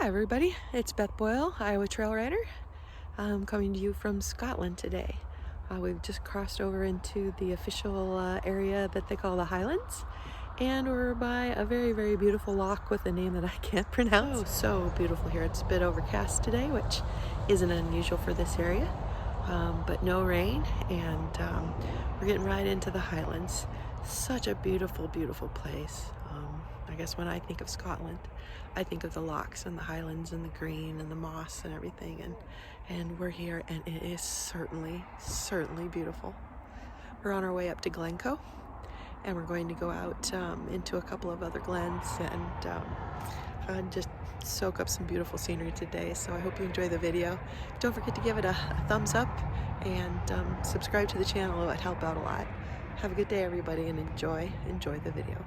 Hi everybody, it's Beth Boyle, Iowa Trail Rider. I'm coming to you from Scotland today. We've just crossed over into the official area that they call the Highlands, and we're by a very beautiful loch with a name that I can't pronounce. So beautiful here. It's a bit overcast today, which isn't unusual for this area, but no rain, and we're getting right into the Highlands. Such a beautiful place. I guess when I think of Scotland, I think of the lochs and the highlands and the green and the moss and everything, and we're here, and it is certainly beautiful. We're on our way up to Glencoe, and we're going to go out into a couple of other glens and just soak up some beautiful scenery today. So I hope you enjoy the video. Don't forget to give it a thumbs up and subscribe to the channel. It would help out a lot. Have a good day everybody, and enjoy the video.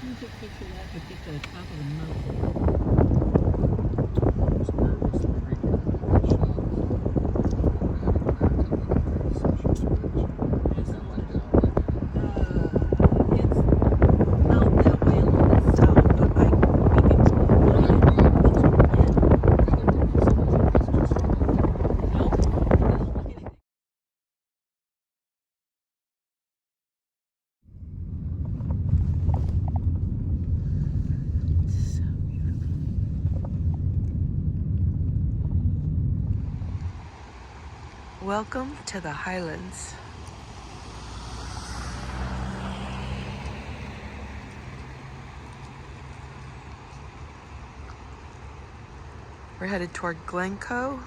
You get a picture of that to get to the top of the mountain. Welcome to the Highlands. We're headed toward Glencoe,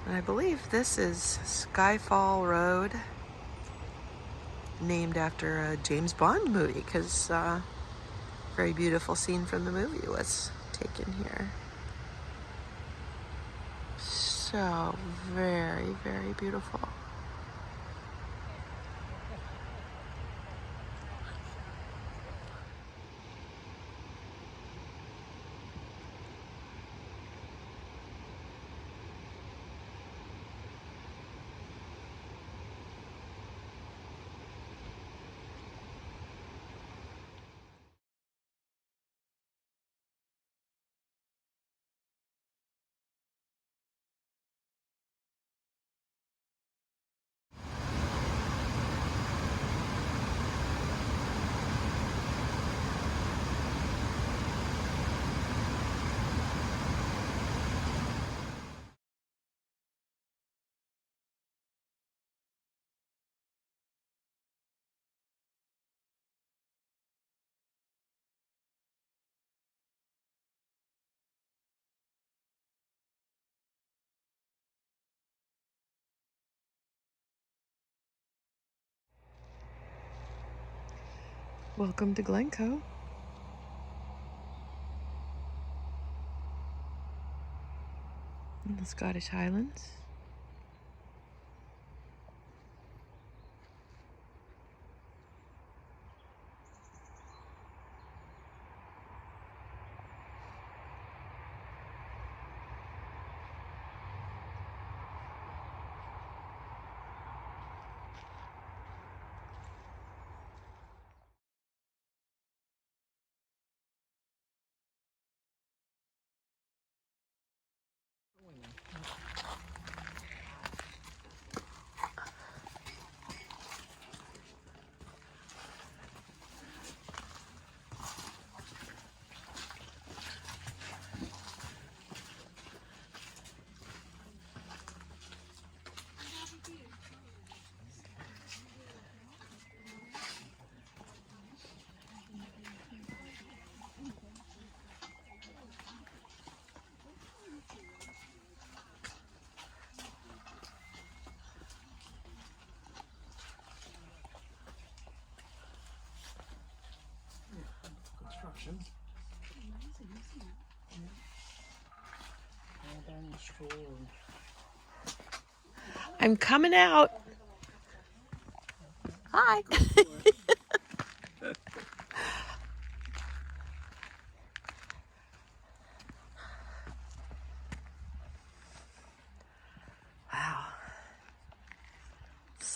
and I believe this is Skyfall Road, named after a James Bond movie, because very beautiful scene from the movie was taken here. So very beautiful. Welcome to Glencoe. In the Scottish Highlands. Construction. All down the shore. I'm coming out. Hi.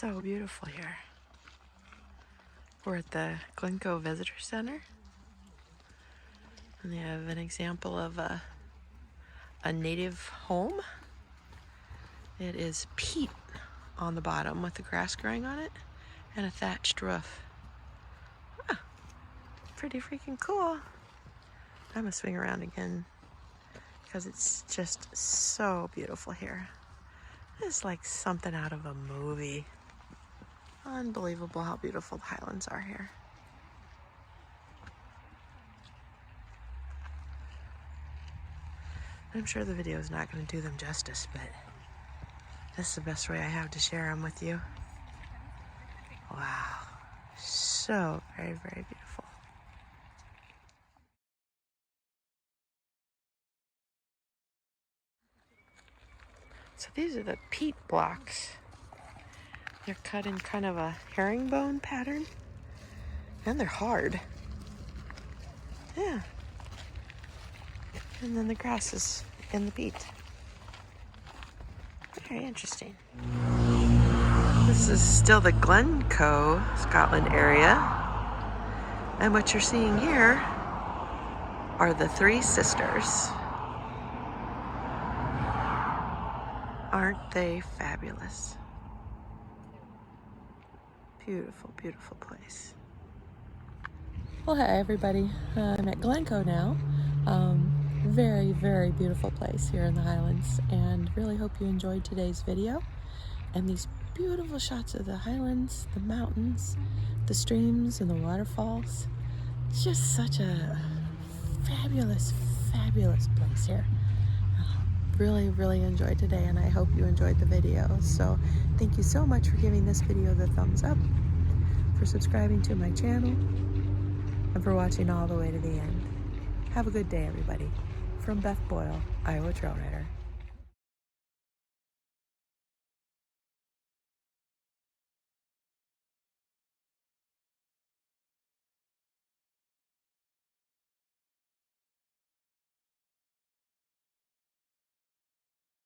So beautiful here. We're at the Glencoe Visitor Center, and they have an example of a native home. It is peat on the bottom with the grass growing on it and a thatched roof. Ah, pretty freaking cool. I'm gonna swing around again because it's just so beautiful here. It's like something out of a movie. Unbelievable how beautiful the Highlands are here. I'm sure the video is not going to do them justice, but this is the best way I have to share them with you. Wow. So very, very beautiful. So these are the peat blocks. They're cut in kind of a herringbone pattern, and they're hard. Yeah. And then the grass is in the peat. Very interesting. This is still the Glencoe, Scotland area. And what you're seeing here are the three sisters. Aren't they fabulous? Beautiful, beautiful place. Well, hey everybody, I'm at Glencoe now. Very, very beautiful place here in the Highlands, and really hope you enjoyed today's video and these beautiful shots of the Highlands, the mountains, the streams, and the waterfalls. It's just such a fabulous, fabulous place here. Really, really enjoyed today, and I hope you enjoyed the video. So thank you so much for giving this video the thumbs up, for subscribing to my channel, and for watching all the way to the end. Have a good day, everybody. From Beth Boyle, Iowa Trail Rider.